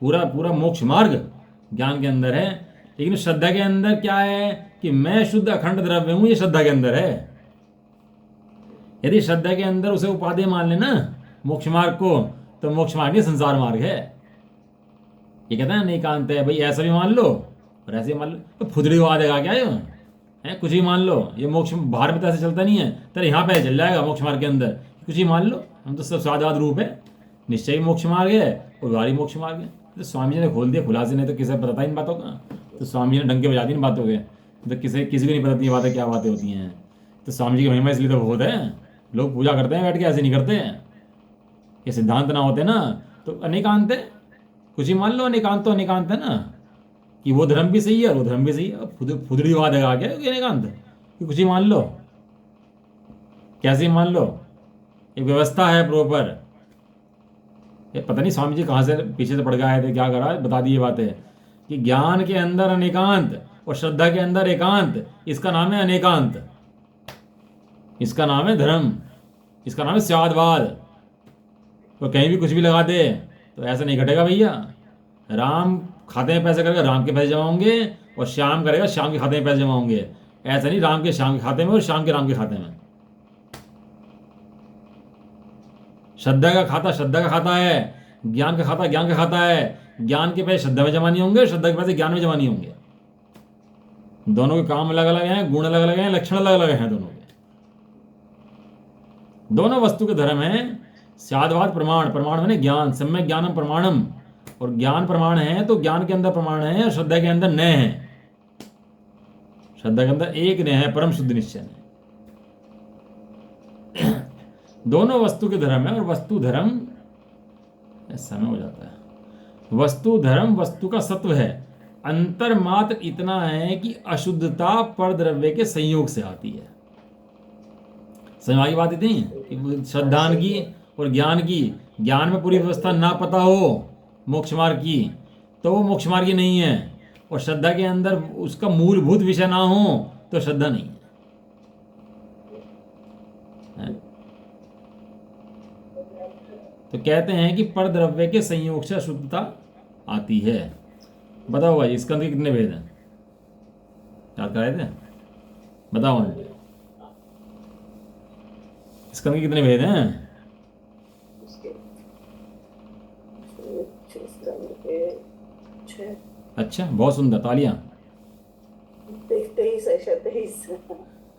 पूरा मोक्ष मार्ग ज्ञान के अंदर है। लेकिन श्रद्धा के अंदर क्या है कि मैं शुद्ध अखंड द्रव्य हूं, ये श्रद्धा के अंदर है। यदि श्रद्धा के अंदर उसे उपाधि मान लेना मोक्ष मार्ग को, तो मोक्ष मार्ग नहीं संसार मार्ग है। ये कहता है अनेकांत है भाई, ऐसा भी मान लो और ऐसे मान लो, तो फुदड़ी आ जाएगा क्या है, कुछ ही मान लो। ये मोक्ष बाहर में तो ऐसे चलता नहीं है, तेरे यहाँ पे चल जाएगा मोक्ष मार्ग के अंदर, कुछ ही मान लो। हम तो सब स्वादवाद रूप है, निश्चय मोक्ष मार्ग है और व्यवहारिक मोक्ष मार्ग है। तो स्वामी जी ने खोल दिया खुलासे, नहीं तो किसी को पता ही इन बातों का। तो स्वामी जी ने ढंग के बजा दी इन बातों के, तो किसी को नहीं पता ये बातें क्या बातें होती हैं। तो स्वामी जी की महिमा इसलिए तो बहुत है, लोग पूजा करते हैं बैठ के, ऐसे नहीं करते हैं। ये सिद्धांत ना होते ना तो अनेकांत है, कुछ ही मान लो। अनेकांत तो अनेकांत है ना, कि वो धर्म भी सही है और वो धर्म भी सही है। फुदड़ी वाद है आगे अनेकांत, कि कुछ ही मान लो, कैसे मान लो, एक व्यवस्था है प्रॉपर। ये पता नहीं स्वामी जी कहाँ से पीछे से पड़ गए थे, क्या करा, बता दी ये बातें कि ज्ञान के अंदर अनेकांत और श्रद्धा के अंदर एकांत, इसका नाम है अनेकांत, इसका नाम है धर्म, इसका नाम है स्यादवाद। तो कहीं भी कुछ भी लगा दे तो ऐसा नहीं घटेगा भैया। राम खाते में पैसे करेगा, राम के पैसे जमा होंगे, और श्याम करेगा, श्याम के खाते में पैसे जमा होंगे। ऐसा नहीं राम के श्याम के खाते में और श्याम के राम के खाते में। श्रद्धा का खाता श्रद्धा का खाता है, ज्ञान का खाता ज्ञान का खाता है। ज्ञान के पैसे श्रद्धा में जमा नहीं होंगे, श्रद्धा के पैसे ज्ञान में जमा नहीं होंगे। दोनों के काम अलग अलग हैं, गुण अलग अलग हैं, लक्षण अलग अलग हैं दोनों के। दोनों वस्तु के धर्म हैं स्यादवाद प्रमाण। प्रमाण माने ज्ञान, सम्यक ज्ञानम प्रमाणम। और ज्ञान प्रमाण है तो ज्ञान के अंदर प्रमाण है और श्रद्धा के अंदर नय है। श्रद्धा के अंदर एक नय है, परम शुद्ध निश्चय है। दोनों वस्तु के धर्म है। और वस्तु धर्म समय हो जाता है। वस्तु धर्म वस्तु का सत्व है। अंतर मात्र इतना है कि अशुद्धता पर द्रव्य के संयोग से आती है। समझ की बात इतनी कि श्रद्धान की और ज्ञान की, ज्ञान में पूरी व्यवस्था ना पता हो मोक्ष मार्ग की तो वो मोक्ष मार्ग की नहीं है। और श्रद्धा के अंदर उसका मूलभूत विषय ना हो तो श्रद्धा नहीं है। तो कहते हैं कि पर द्रव्य के संयोग से अशुद्धता आती है। बताओ भाई स्कंद के कितने भेद हैं? याद कराए थे? बताओ स्कंद के कितने भेद हैं? अच्छा, बहुत सुंदर, तालियां। 23 है शायद, 23।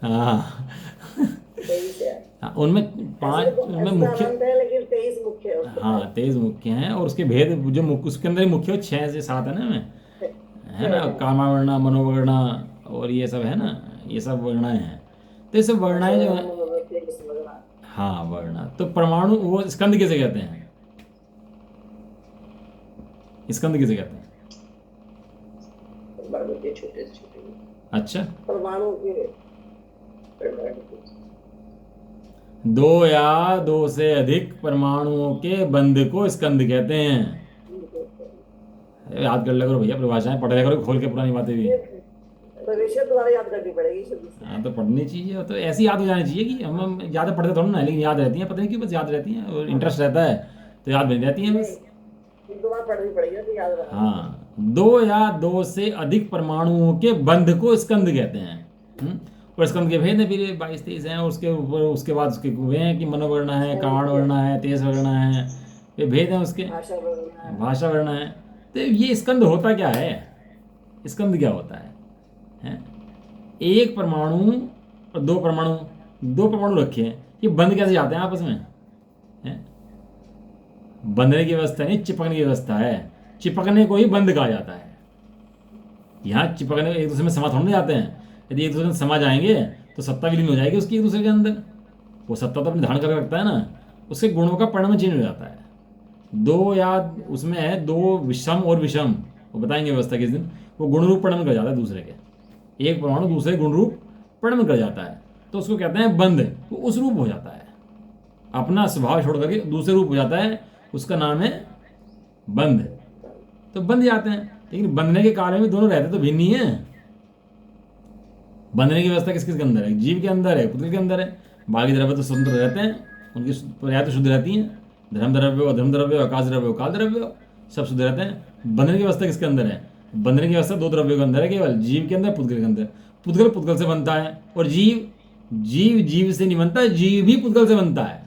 हाँ 23 है। हाँ, उनमें 5 उनमें मुख्य, लेकिन 23 मुख्य है। हाँ 23 मुख्य हैं। और उसके भेद जो उसके अंदर ही मुख्य 6 से 7 है ना, है ना, कामावर्णा मनोवर्णा और ये सब है ना, ये सब वर्णाएं हैं। तो ये सब वर्णाएं जो है, हाँ वर्णा। तो परमाणु वो स्कंद किसे कहते हैं? स्कंद किसे कहते हैं? छोटे छोटे। अच्छा, परमाणु के 2 या 2 से अधिक परमाणुओं के बंध को स्कंद कहते हैं। याद कर ले करो भैया, परिभाषाएं पढ़ लिया करो खोल के पुरानी बातें भी। दोबारा याद करनी पड़ेगी। हाँ तो पढ़नी चाहिए, तो ऐसी याद हो जानी चाहिए कि हम ज़्यादा पढ़ते थोड़ा ना, लेकिन याद रहती हैं। पता नहीं क्यों बस याद रहती हैं, और इंटरेस्ट रहता है तो याद बन जाती हैं बस। दोबारा पढ़नी पड़ेगी तो याद रखना। हाँ, 2 या 2 से अधिक परमाणुओं के बंध को स्कंद कहते हैं। और स्कंद के भेद फिर 22-23 हैं। उसके ऊपर उसके बाद उसके वे हैं कि मनोवर्णा है, काण वर्णा है, तेज वर्णा है, ये भेद हैं उसके। भाषा वर्णा है। तो ये स्कंद होता क्या है? स्कंद क्या होता है? एक परमाणु और 2 परमाणु रखे हैं, ये बंध कैसे जाते हैं आपस में? बंधने की व्यवस्था नहीं, चिपकने की व्यवस्था है। चिपकने को ही बंध कहा जाता है। यहाँ चिपकने एक दूसरे में समा थोड़े जाते हैं। यदि एक दूसरे में समा जाएंगे तो सत्ता विलीन हो जाएगी उसकी एक दूसरे के अंदर। वो सत्ता तो अपने धारण करके रखता है ना, उसके गुणों का परिणाम चेंज हो जाता है। 2 या उसमें है 2 विषम और विषम, वो बताएंगे व्यवस्था किस दिन। वो गुण रूप परिणाम कर जाता है दूसरे के। एक परमाणु दूसरे गुण रूप परिणाम कर जाता है तो उसको कहते हैं बंध। वो उस रूप हो जाता है, अपना स्वभाव छोड़ करके दूसरे रूप हो जाता है, उसका नाम है बंध। तो बंध जाते हैं। लेकिन बंधने के कार्य में दोनों रहते तो भिन्न ही है। बंधने की व्यवस्था किस किस के अंदर है? जीव के अंदर है, पुत्र के अंदर है। बाकी द्रव्य तो स्वतंत्र रहते हैं, उनकी पर्याय तो शुद्ध रहती हैं। धर्म द्रव्य हो धर्म द्रव्य हो, आकाश द्रव्य हो काल द्रव्य हो, सब शुद्ध रहते हैं। बंधने की व्यवस्था किसके अंदर है? बंधने की व्यवस्था 2 द्रव्यों के अंदर है, केवल जीव के अंदर, पुद्गल के अंदर। पुद्गल पुद्गल से बनता है, और जीव से नहीं बनता, जीव भी पुद्गल से बनता है।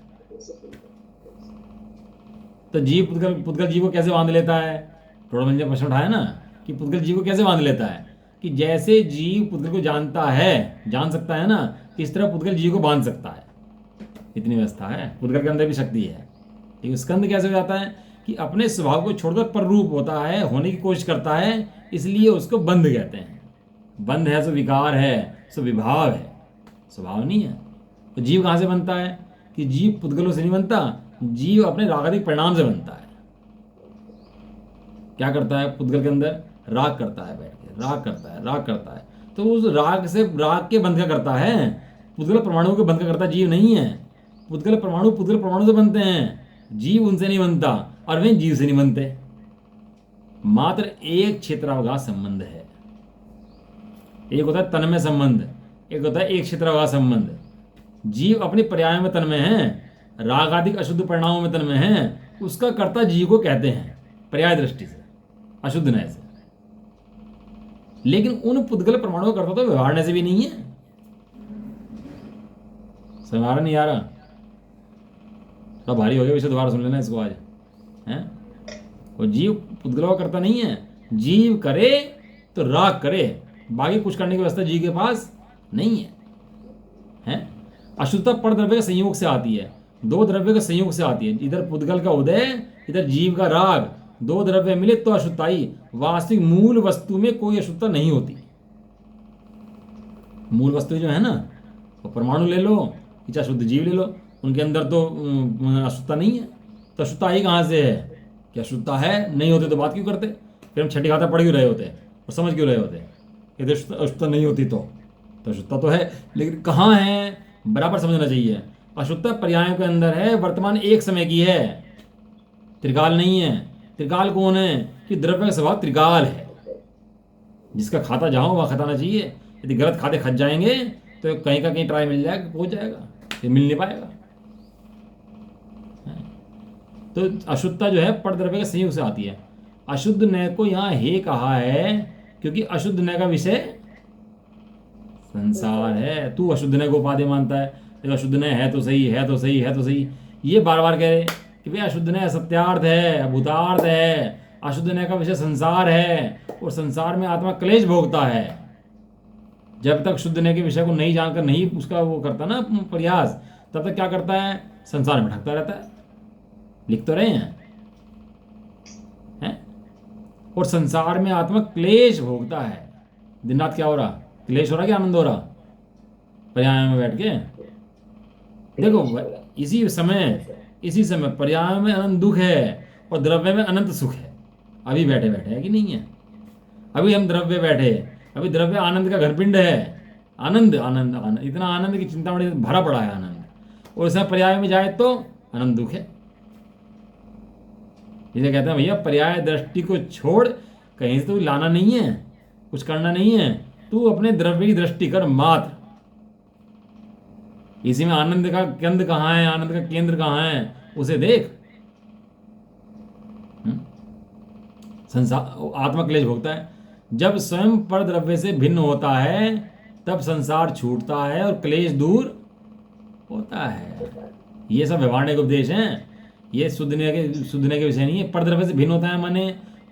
तो जीव पुद्गल जीव को कैसे बांध लेता है? थोड़ा मैंने प्रश्न उठाया ना कि पुद्गल जीव को कैसे बांध लेता है, कि जैसे जीव पुद्गल को जानता है, जान सकता है ना, इस तरह पुद्गल जीव को बांध सकता है। इतनी व्यवस्था है, पुद्गल के अंदर भी शक्ति है। लेकिन स्कंद कैसे हो जाता है कि अपने स्वभाव को छोड़कर पर रूप होता है, होने की कोशिश करता है, इसलिए उसको बंध कहते हैं। बंध है सो विकार है, सो विभाव है, स्वभाव नहीं है। तो जीव कहाँ से बनता है? कि जीव पुद्गलों से नहीं बनता, जीव अपने रागादिक परिणाम से बनता है। क्या करता है पुद्गल के अंदर? राग करता है, बैठ के राग करता है। तो उस राग से, राग के बंध का करता है। पुद्गल परमाणु के बंध का करता जीव नहीं है। पुद्गल परमाणु से बनते हैं, जीव उनसे नहीं बनता, और वे जीव से नहीं बनते। मात्र एक क्षेत्रावकाश संबंध है। एक होता है तन्मय संबंध, एक होता है एक क्षेत्रावकाश संबंध। जीव अपने पर्याय में तन्मय है, रागादिक अशुद्ध परिणामों में तन्मय है, उसका कर्ता जीव को कहते हैं पर्याय दृष्टि से, अशुद्ध न्याय से। लेकिन उन पुद्गल प्रमाणों का कर्ता तो व्यवहार न्याय से भी नहीं है। समझ नहीं आ रहा? तो भारी हो गया, विषय दोबारा सुन लेना इसको आज हैं। और जीव पुद्गलों का कर्ता नहीं है। जीव करे तो राग करे, बाकी कुछ करने की व्यवस्था जीव के पास नहीं है, हैं? अशुद्धता पर द्रव्य के संयोग से आती है, दो द्रव्य के संयोग से आती है। इधर पुद्गल का उदय, इधर जीव का राग, दो द्रव्य मिले तो अशुद्धता आई। वास्तविक मूल वस्तु में कोई अशुद्धता नहीं होती। मूल वस्तु जो है ना, वो परमाणु ले लो, चाहे शुद्ध जीव ले लो, उनके अंदर तो अशुद्धता नहीं है। तो अशुद्धता आई कहाँ से है? कि अशुद्धता है, नहीं होते तो बात क्यों करते? फिर हम छठी खाता पढ़ क्यों रहे होते और समझ क्यों रहे होते? यदि अशुद्धता नहीं होती तो अशुद्धता तो है, लेकिन कहाँ है बराबर समझना चाहिए। अशुद्धता पर्यायों के अंदर है, वर्तमान एक समय की है, त्रिकाल नहीं है। त्रिकाल कौन है? कि द्रव्य का स्वभाव त्रिकाल है। जिसका खाता जहाँ वहाँ खताना चाहिए। यदि गलत खाते खत जाएंगे तो कहीं का कहीं ट्राई मिल जाएगा, पहुंच जाएगा, फिर मिल नहीं पाएगा। तो अशुद्धता जो है पर द्रव्य के संयोग से आती है। अशुद्ध नय को यहाँ हे कहा है क्योंकि अशुद्ध नय का विषय संसार है। तू अशुद्ध नय को उपाधि मानता है, तो अशुद्ध नय है तो सही, है तो सही, है तो सही, ये बार बार कह रहे कि भाई अशुद्ध नय सत्यार्थ है, भूतार्थ है, अशुद्ध नय का विषय संसार है और संसार में आत्मा क्लेश भोगता है। जब तक शुद्ध नय के विषय को नहीं जानकर नहीं उसका वो करता ना प्रयास, तब तक क्या करता है? संसार में भटकता रहता है। लिख तो रहे हैं? और संसार में आत्मा क्लेश भोगता है। दिन रात क्या हो रहा? क्लेश हो रहा, क्या आनंद हो रहा? पर्याय में बैठ के देखो, इसी समय पर्याय में अनंत दुख है और द्रव्य में अनंत सुख है। अभी बैठे बैठे है कि नहीं है? अभी हम द्रव्य बैठे, अभी द्रव्य आनंद का घरपिंड है। आनंद आनंद आनंद, इतना आनंद की चिंता में भरा पड़ा है आनंद, और इसमें पर्याय में जाए तो अनंत दुख है। इसे कहते हैं भैया पर्याय दृष्टि को छोड़, कहीं से तो लाना नहीं है, कुछ करना नहीं है, तू अपने द्रव्य की दृष्टि कर मात्र। इसी में आनंद का केंद्र कहाँ है, आनंद का केंद्र कहाँ है, उसे देख। संसार आत्मा क्लेश भोगता है। जब स्वयं पर द्रव्य से भिन्न होता है तब संसार छूटता है और क्लेश दूर होता है। ये सब व्यवहारिक उपदेश हैं, ये शुद्धने के विषय नहीं है। परद्रव्य से भिन्न होता है माने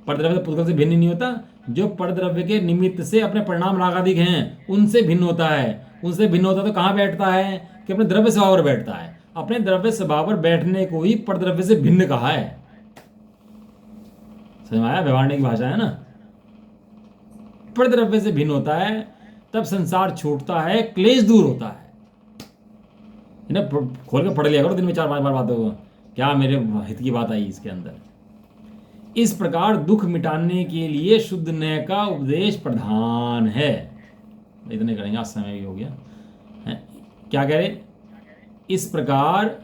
परद्रव्य से पुद्गल से भिन्न नहीं होता। जो परद्रव्य के निमित्त से अपने परिणाम रागादिक हैं उनसे भिन्न होता है। उनसे भिन्न होता है तो कहाँ बैठता है? कि अपने द्रव्य स्वभाव पर बैठता है। अपने द्रव्य स्वभाव पर बैठने को ही परद्रव्य से भिन्न कहा है। समझ में आया? व्यवहारिक की भाषा है ना। परद्रव्य से भिन्न होता है तब संसार छूटता है, क्लेश दूर होता है। इन्हें खोल के पढ़ लिया करो दिन में 4-5 बार बातों को, क्या मेरे हित की बात आई इसके अंदर। इस प्रकार दुख मिटाने के लिए शुद्ध न्याय का उपदेश प्रधान है। इतने करेंगे, आज समय भी हो गया है। क्या कह रहे? इस प्रकार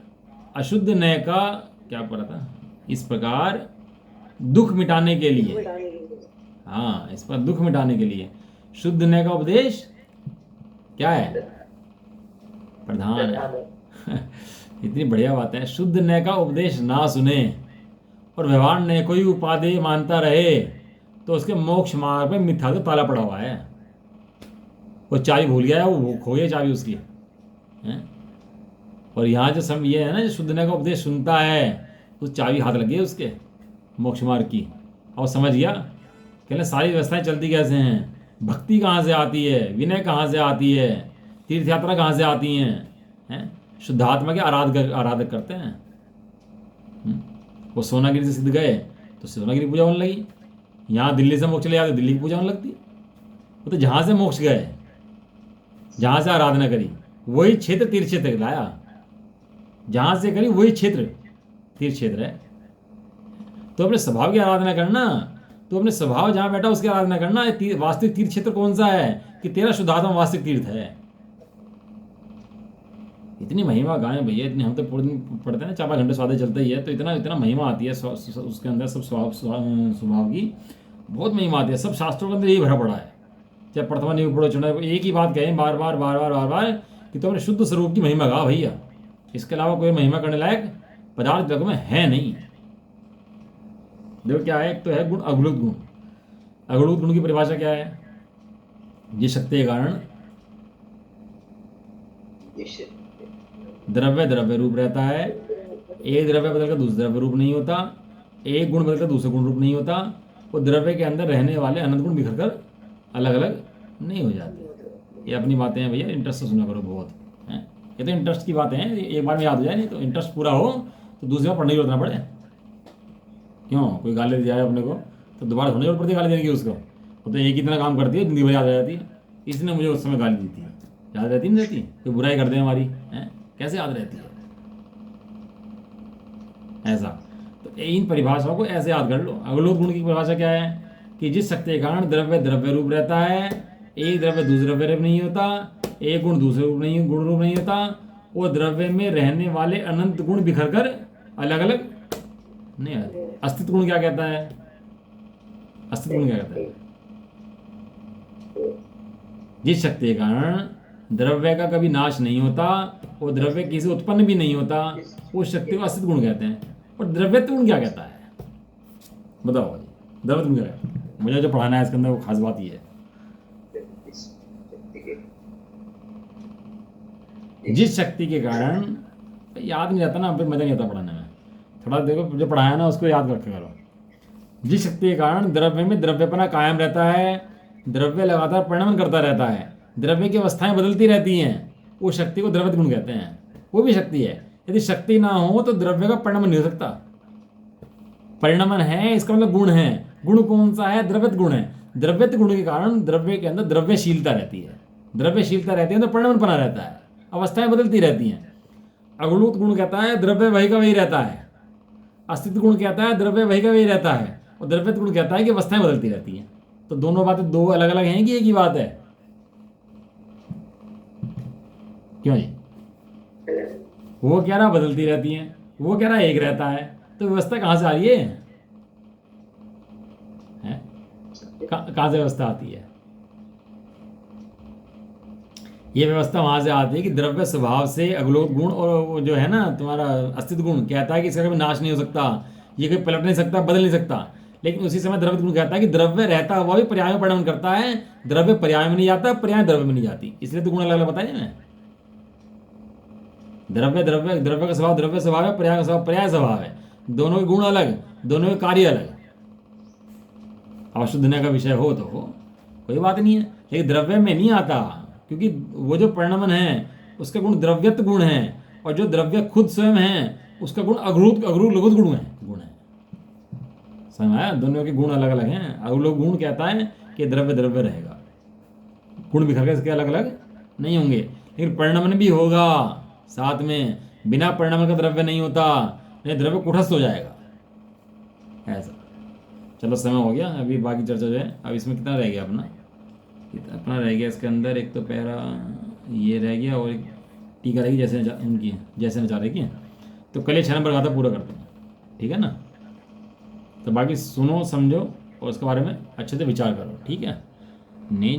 अशुद्ध न्याय का क्या पढ़ा था? इस प्रकार दुख मिटाने के लिए, हाँ, इस पर दुख मिटाने के लिए शुद्ध न्याय का उपदेश क्या है? प्रधान है। इतनी बढ़िया बात है। शुद्ध न्याय का उपदेश ना सुने और व्यवहार न्याय को ही उपादेय मानता रहे तो उसके मोक्ष मार्ग में मिथ्या का ताला पड़ा हुआ है। वो चाबी भूल गया है, वो खो गई चाबी उसकी है। और यहाँ जो सब ये है ना, जो शुद्ध न्याय का उपदेश सुनता है उस चाबी हाथ लग गई उसके मोक्ष मार्ग की, और समझ गया कहना सारी व्यवस्थाएं चलती कैसे हैं, भक्ति कहाँ से आती है, विनय कहाँ से आती है, तीर्थ यात्रा कहाँ से आती हैं। शुद्धात्मा के आराधक करते हैं। वो सोनागिरी से सिद्ध गए तो सोनागिरी पूजा होने लगी। यहाँ दिल्ली से मोक्ष चले जाते दिल्ली की पूजा होने लगती। वो तो जहाँ से मोक्ष गए, जहाँ से आराधना करी वही क्षेत्र तीर्थ क्षेत्र लाया। जहाँ से करी वही क्षेत्र तीर्थ क्षेत्र है। तो अपने स्वभाव की आराधना करना, तो अपने स्वभाव जहाँ बैठा उसकी आराधना करना। वास्तविक तीर्थ क्षेत्र कौन सा है? कि तेरा शुद्धात्मा वास्तविक तीर्थ है। इतनी महिमा गाएं भैया, इतनी हम तो पूरे दिन पढ़ते हैं ना, 4-5 घंटे स्वादे चलता ही है, तो इतना महिमा आती है उसके अंदर। सब स्वभाव की बहुत महिमा आती है। सब शास्त्रों के अंदर यही भरा पड़ा है। चाहे प्रथमा नहीं पढ़ो चुना, एक ही बात कहें बार बार कि तुम अपने शुद्ध स्वरूप की महिमा गा भैया। इसके अलावा कोई महिमा करने लायक पदार्थ जगत में है नहीं। देखो क्या है, एक तो है गुण अगुलुत गुण। अगुलुत गुण की परिभाषा क्या है? जिस शक्ति के कारण द्रव्य द्रव्य रूप रहता है, एक द्रव्य बदलकर दूसरे द्रव्य रूप नहीं होता, एक गुण बदलकर दूसरे गुण रूप नहीं होता, वो द्रव्य के अंदर रहने वाले अनंत गुण बिखर कर अलग अलग नहीं हो जाते। ये अपनी बातें हैं भैया, इंटरेस्ट से सुना करो बहुत है। ये तो इंटरेस्ट की बातें हैं, एक बार में याद हो जाए, नहीं तो इंटरेस्ट पूरा हो तो दूसरी बार पढ़ने की जरूरत ना पड़े। क्यों, कोई गाली दे जाए अपने को तो दोबारा थोड़ी जरूरत पड़ती है गाली देने की उसको, वो तो एक ही इतना काम करती है, जिंदगी भर याद आ जाती है। इसने मुझे उस समय गाली दी थी, याद रहती नहीं रहती? कोई बुराई कर दे हमारी है, कैसे याद रहती है? ऐसा तो इन परिभाषाओं को ऐसे याद कर लो। अगुलुत गुण की परिभाषा क्या है कि जिस शक्ति के कारण द्रव्य द्रव्य रूप रहता है, एक द्रव्य दूसरे द्रव्य रूप नहीं होता, एक गुण दूसरे गुण रूप नहीं होता, वो द्रव्य में रहने वाले अनंत गुण बिखर कर अलग अलग नहीं आते। अस्तित्व गुण क्या कहता है? अस्तित्व गुण क्या कहता है? जिस शक्ति के कारण द्रव्य का कभी नाश नहीं होता, वो द्रव्य किसी उत्पन्न भी नहीं होता, उस शक्ति को अस्तित्व गुण कहते हैं। और द्रव्यत्व गुण क्या कहता है? बताओ जी, द्रव्यत्व गुण क्या कहता है? मुझे जो पढ़ाना है इसके अंदर वो खास बात ये है, जिस शक्ति के कारण, याद नहीं रहता ना, फिर मजा नहीं आता पढ़ाने में। थोड़ा देखो, जो पढ़ाया ना उसको याद रखे करो। जिस शक्ति के कारण द्रव्य में द्रव्यपना कायम रहता है, द्रव्य लगातार परिणमन करता रहता है, द्रव्य की अवस्थाएं बदलती रहती हैं, वो शक्ति को द्रव्यत्व गुण कहते हैं। वो भी शक्ति है। यदि शक्ति ना हो तो द्रव्य का परिणमन नहीं हो सकता। परिणमन है इसका मतलब गुण है। गुण कौन सा है? द्रव्यत्व गुण है। द्रव्यत्व गुण के कारण द्रव्य के अंदर द्रव्यशीलता रहती है। द्रव्यशीलता रहती है तो परिणमन बना रहता है, अवस्थाएं बदलती रहती हैं। अगुलुत गुण कहता है द्रव्य वही का वही रहता है। अस्तित्व गुण कहता है द्रव्य वही का वही रहता है। और द्रव्यत्व गुण कहता है कि अवस्थाएं बदलती रहती हैं। तो दोनों बातें दो अलग अलग हैं कि एक ही बात है? क्यों जी? वो कह रहा बदलती रहती हैं, वो कह रहा एक रहता है, तो व्यवस्था कहाँ से आ रही है? कहाँ से व्यवस्था आती है? ये व्यवस्था वहां से आती है कि द्रव्य स्वभाव से अगुलुत गुण और वो जो है ना तुम्हारा अस्तित्व गुण कहता है कि इसका कभी नाश नहीं हो सकता, ये कभी पलट नहीं सकता, बदल नहीं सकता। लेकिन उसी समय द्रव्य गुण कहता है कि द्रव्य रहता हुआ भी पर्याय में परिणमन करता है, द्रव्य पर्याय में नहीं जाता, पर्याय द्रव्य में नहीं जाती। इसलिए तो गुण अलग अलग बताए मैं। द्रव्य द्रव्य द्रव्य का स्वभाव द्रव्य स्वभाव है, पर्याय का स्वभाव पर्याय स्वभाव है। दोनों के गुण अलग, दोनों के कार्य अलग। अवश्य दुनिया का विषय हो तो हो, कोई बात नहीं है, लेकिन द्रव्य में नहीं आता, क्योंकि वो जो परिणमन है उसका गुण द्रव्यत्व गुण है, और जो द्रव्य खुद स्वयं है उसका गुण अगुलुत लघुत गुण है। समझ आया? दोनों के गुण अलग अलग हैं। अगुलुत गुण कहता है कि द्रव्य द्रव्य रहेगा, गुण बिखर के इसके अलग अलग नहीं होंगे, लेकिन परिणमन भी होगा साथ में। बिना परिणमन का द्रव्य नहीं होता, नहीं द्रव्य कुटस्थ हो जाएगा। ऐसा। चलो समय हो गया, अभी बाकी चर्चा जो है, अब इसमें कितना रह गया अपना रह गया इसके अंदर, एक तो पैरा ये रह गया और एक टीका रहेगी जैसे उनकी जैसे नचारे की। तो कल 6 नंबर गाथा पूरा करते हैं, ठीक है ना? तो बाकी सुनो समझो और उसके बारे में अच्छे से विचार करो, ठीक है? नहीं